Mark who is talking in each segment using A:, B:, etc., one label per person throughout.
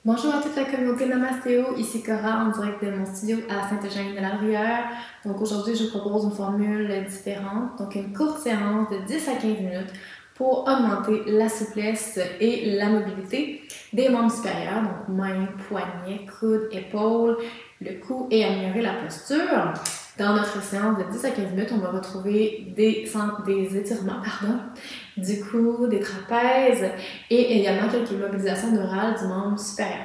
A: Bonjour à toute la communauté Namastéo, ici Cora en direct de mon studio à Sainte-Eugène-de-la-Bruyère. Donc aujourd'hui, je vous propose une formule différente, donc une courte séance de 10 à 15 minutes pour augmenter la souplesse et la mobilité des membres supérieurs, donc mains, poignets, coudes, épaules, le cou et améliorer la posture. Dans notre séance de 10 à 15 minutes, on va retrouver des étirements du cou, des trapèzes et également quelques mobilisations neurales du membre supérieur.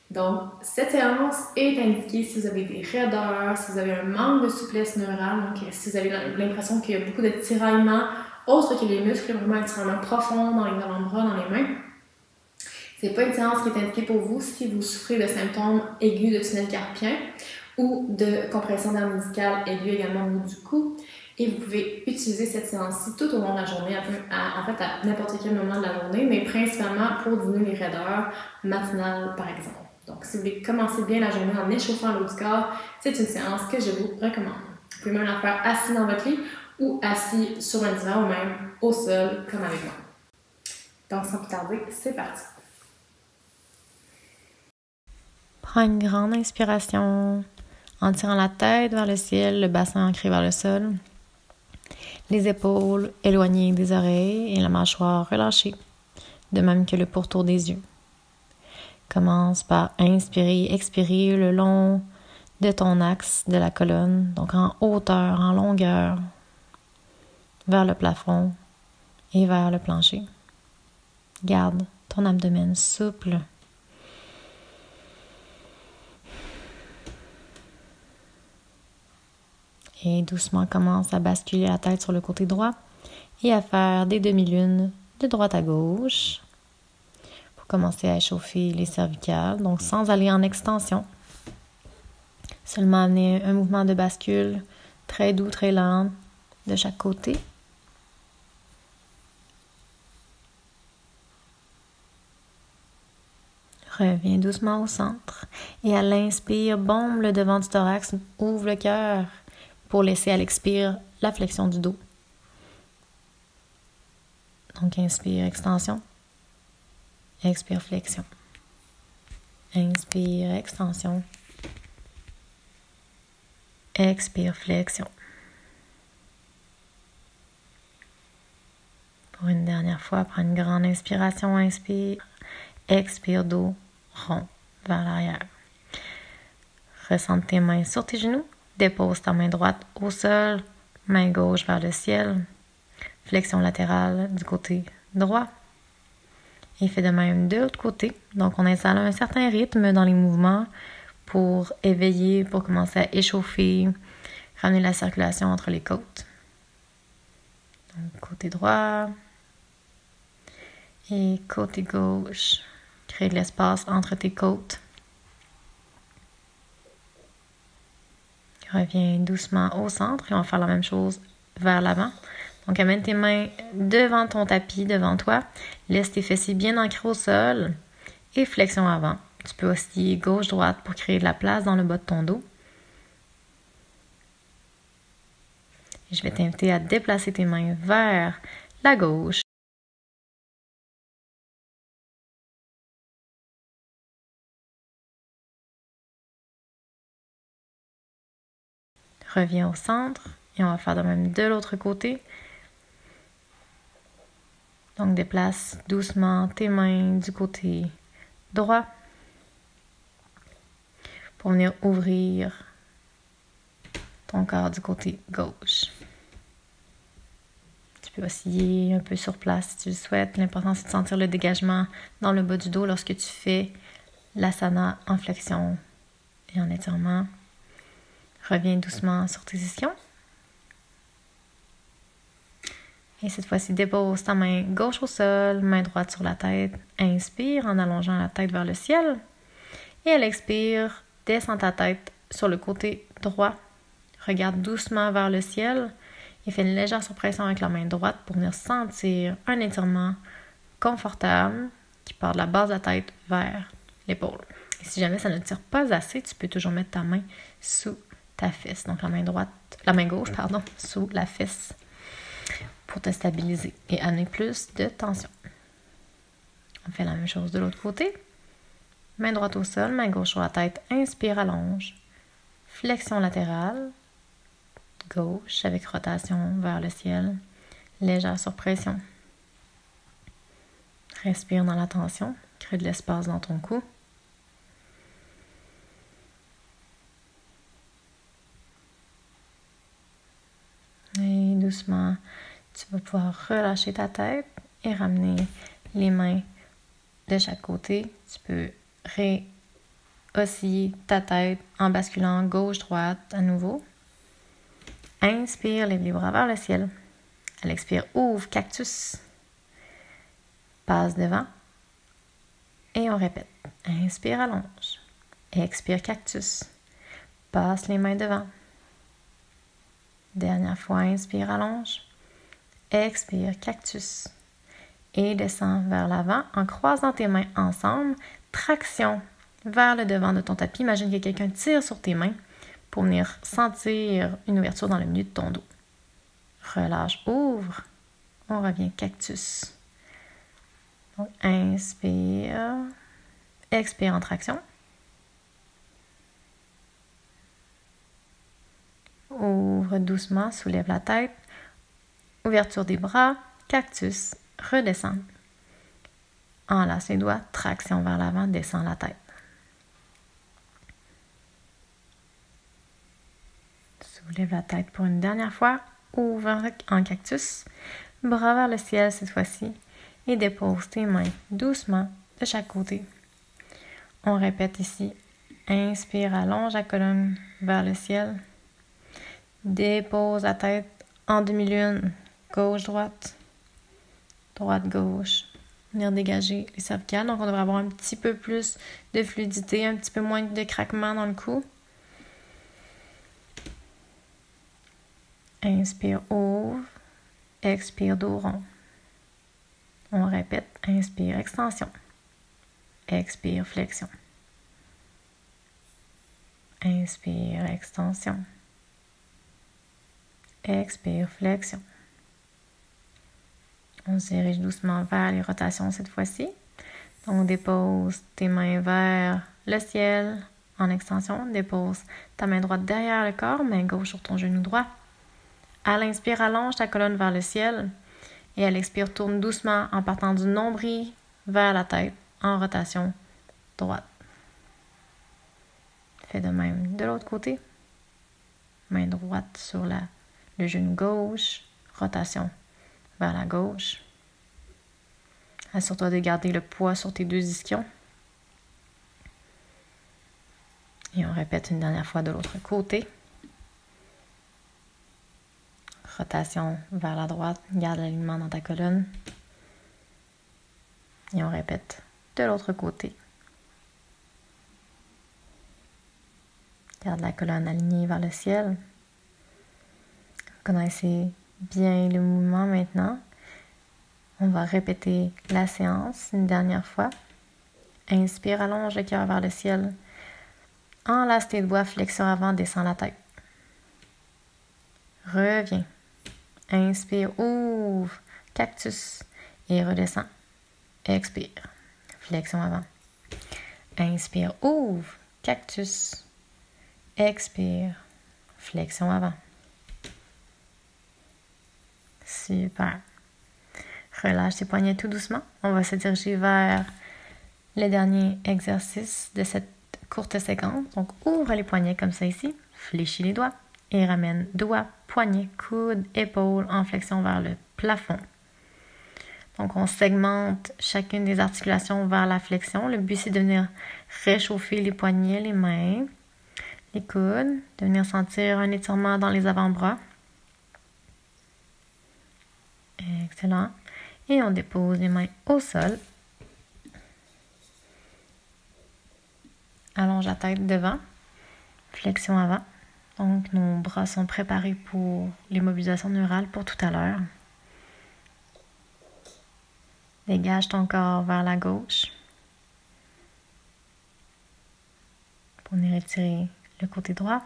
A: Donc, cette séance est indiquée si vous avez des raideurs, si vous avez un manque de souplesse neurale, donc si vous avez l'impression qu'il y a beaucoup de tiraillements, autres que les muscles, vraiment un tiraillement profond dans les avant-bras, dans les mains. C'est pas une séance qui est indiquée pour vous si vous souffrez de symptômes aigus de tunnel carpien ou de compression d'air médicale aiguë également au bout du cou. Et vous pouvez utiliser cette séance-ci tout au long de la journée, en fait à n'importe quel moment de la journée, mais principalement pour diminuer les raideurs matinales, par exemple. Donc, si vous voulez commencer bien la journée en échauffant l'eau du corps, c'est une séance que je vous recommande. Vous pouvez même la faire assis dans votre lit ou assis sur un divan ou même au sol, comme avec moi. Donc, sans plus tarder, c'est parti.
B: Prends une grande inspiration en tirant la tête vers le ciel, le bassin ancré vers le sol, les épaules éloignées des oreilles et la mâchoire relâchée, de même que le pourtour des yeux. Commence par inspirer, expirer le long de ton axe de la colonne, donc en hauteur, en longueur, vers le plafond et vers le plancher. Garde ton abdomen souple. Et doucement commence à basculer la tête sur le côté droit et à faire des demi-lunes de droite à gauche pour commencer à échauffer les cervicales, donc sans aller en extension. Seulement amener un mouvement de bascule très doux, très lent de chaque côté. Reviens doucement au centre et à l'inspire, bombe le devant du thorax, ouvre le cœur pour laisser à l'expire la flexion du dos. Donc inspire, extension, expire, flexion. Inspire, extension, expire, flexion. Pour une dernière fois, prends une grande inspiration, inspire, expire, dos rond vers l'arrière. Ressente tes mains sur tes genoux, dépose ta main droite au sol, main gauche vers le ciel, flexion latérale du côté droit. Et fais de même de l'autre côté. Donc, on installe un certain rythme dans les mouvements pour éveiller, pour commencer à échauffer, ramener la circulation entre les côtes. Donc, côté droit et côté gauche. Crée de l'espace entre tes côtes. Reviens doucement au centre et on va faire la même chose vers l'avant. Donc, amène tes mains devant ton tapis, devant toi. Laisse tes fessiers bien ancrés au sol et flexion avant. Tu peux osciller gauche-droite pour créer de la place dans le bas de ton dos. Et je vais t'inviter à déplacer tes mains vers la gauche. Reviens au centre et on va faire de même de l'autre côté. Donc, déplace doucement tes mains du côté droit pour venir ouvrir ton corps du côté gauche. Tu peux osciller un peu sur place si tu le souhaites. L'important, c'est de sentir le dégagement dans le bas du dos lorsque tu fais l'asana en flexion et en étirement. Reviens doucement sur tes ischions. Et cette fois-ci, dépose ta main gauche au sol, main droite sur la tête. Inspire en allongeant la tête vers le ciel. Et à l'expire, descends ta tête sur le côté droit. Regarde doucement vers le ciel et fais une légère surpression avec la main droite pour venir sentir un étirement confortable qui part de la base de la tête vers l'épaule. Et si jamais ça ne tire pas assez, tu peux toujours mettre ta main sous ta fesse. Donc la main gauche, sous la fesse pour te stabiliser et amener plus de tension. On fait la même chose de l'autre côté. Main droite au sol, main gauche sur la tête. Inspire, allonge. Flexion latérale. Gauche avec rotation vers le ciel. Légère sur pression. Respire dans la tension. Crée de l'espace dans ton cou. Et doucement, tu vas pouvoir relâcher ta tête et ramener les mains de chaque côté. Tu peux osciller ta tête en basculant gauche-droite à nouveau. Inspire, lève les bras vers le ciel. À l'expire, ouvre cactus. Passe devant. Et on répète. Inspire, allonge. Expire, cactus. Passe les mains devant. Dernière fois, inspire, allonge. Expire, cactus. Et descends vers l'avant en croisant tes mains ensemble. Traction vers le devant de ton tapis. Imagine que quelqu'un tire sur tes mains pour venir sentir une ouverture dans le milieu de ton dos. Relâche, ouvre. On revient cactus. Donc, inspire. Expire en traction. Ouvre doucement, soulève la tête. Ouverture des bras, cactus, redescend. Enlace les doigts, traction vers l'avant, descend la tête. Soulève la tête pour une dernière fois. Ouvre en cactus. Bras vers le ciel cette fois-ci. Et dépose tes mains doucement de chaque côté. On répète ici. Inspire, allonge la colonne vers le ciel. Dépose la tête en demi-lune. Gauche-droite. Droite-gauche. Venir dégager les cervicales. Donc, on devrait avoir un petit peu plus de fluidité, un petit peu moins de craquement dans le cou. Inspire, ouvre. Expire, dos rond. On répète. Inspire, extension. Expire, flexion. Inspire, extension. Expire, flexion. On se dirige doucement vers les rotations cette fois-ci. On dépose tes mains vers le ciel en extension. Dépose ta main droite derrière le corps, main gauche sur ton genou droit. À l'inspire, allonge ta colonne vers le ciel. Et à l'expire, tourne doucement en partant du nombril vers la tête en rotation droite. Fais de même de l'autre côté. Main droite sur le genou gauche. Rotation vers la gauche. Assure-toi de garder le poids sur tes deux ischions. Et on répète une dernière fois de l'autre côté. Rotation vers la droite. Garde l'alignement dans ta colonne. Et on répète de l'autre côté. Garde la colonne alignée vers le ciel. Connaissez bien le mouvement maintenant. On va répéter la séance une dernière fois. Inspire, allonge le cœur vers le ciel. Enlace tes doigts, flexion avant, descends la tête. Reviens. Inspire, ouvre, cactus et redescends. Expire, flexion avant. Inspire, ouvre, cactus. Expire, flexion avant. Super. Relâche tes poignets tout doucement. On va se diriger vers le dernier exercice de cette courte séquence. Donc, ouvre les poignets comme ça ici. Fléchis les doigts et ramène doigts, poignets, coudes, épaules en flexion vers le plafond. Donc, on segmente chacune des articulations vers la flexion. Le but, c'est de venir réchauffer les poignets, les mains, les coudes, de venir sentir un étirement dans les avant-bras. Excellent. Et on dépose les mains au sol. Allonge la tête devant. Flexion avant. Donc, nos bras sont préparés pour les mobilisations neurales pour tout à l'heure. Dégage ton corps vers la gauche. Pour venir étirer le côté droit.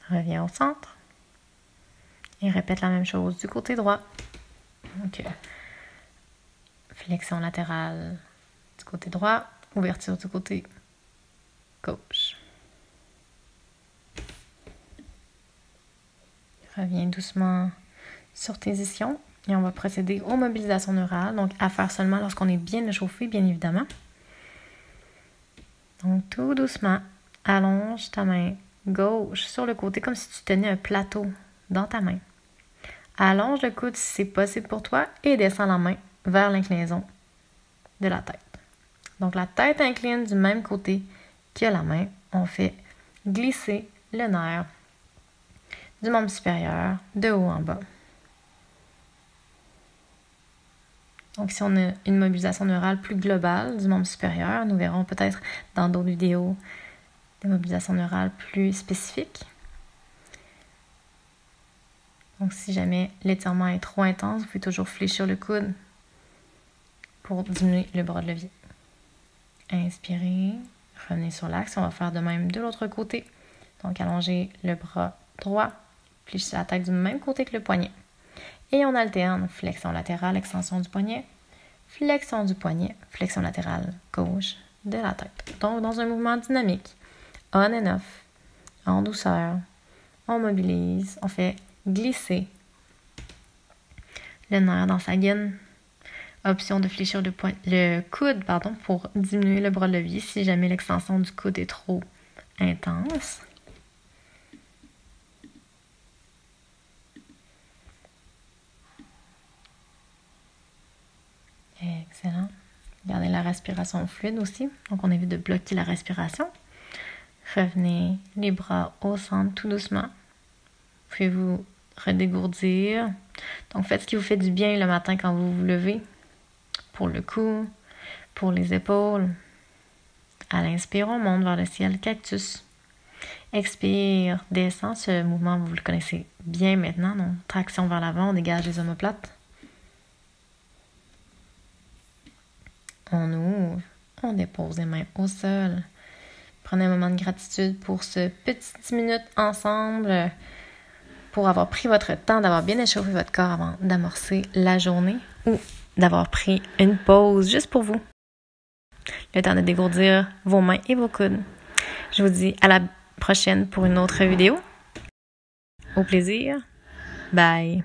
B: Reviens au centre. Et répète la même chose du côté droit. Donc, flexion latérale côté droit, ouverture du côté gauche. Reviens doucement sur tes ischions et on va procéder aux mobilisations neurales, donc à faire seulement lorsqu'on est bien échauffé, bien évidemment. Donc tout doucement, allonge ta main gauche sur le côté comme si tu tenais un plateau dans ta main. Allonge le coude si c'est possible pour toi et descends la main vers l'inclinaison de la tête. Donc la tête incline du même côté que la main. On fait glisser le nerf du membre supérieur de haut en bas. Donc si on a une mobilisation neurale plus globale du membre supérieur, nous verrons peut-être dans d'autres vidéos des mobilisations neurales plus spécifiques. Donc si jamais l'étirement est trop intense, vous pouvez toujours fléchir le coude pour diminuer le bras de levier. Inspirez, revenez sur l'axe. On va faire de même de l'autre côté. Donc allongez le bras droit, fléchissez la tête du même côté que le poignet. Et on alterne flexion latérale, extension du poignet, flexion du poignet, flexion latérale gauche de la tête. Donc dans un mouvement dynamique, on and off, en douceur, on mobilise, on fait glisser le nerf dans sa gaine. Option de fléchir le coude pour diminuer le bras de levier si jamais l'extension du coude est trop intense. Excellent. Gardez la respiration fluide aussi. Donc, on évite de bloquer la respiration. Revenez les bras au centre tout doucement. Puis vous redégourdir. Donc, faites ce qui vous fait du bien le matin quand vous vous levez. Pour le cou, pour les épaules. À l'inspire, on monte vers le ciel, cactus. Expire, descend. Ce mouvement, vous le connaissez bien maintenant. Donc, traction vers l'avant, on dégage les omoplates. On ouvre, on dépose les mains au sol. Prenez un moment de gratitude pour ce petit 10 minutes ensemble, pour avoir pris votre temps, d'avoir bien échauffé votre corps avant d'amorcer la journée ou d'avoir pris une pause juste pour vous. Le temps de dégourdir vos mains et vos coudes. Je vous dis à la prochaine pour une autre vidéo. Au plaisir. Bye.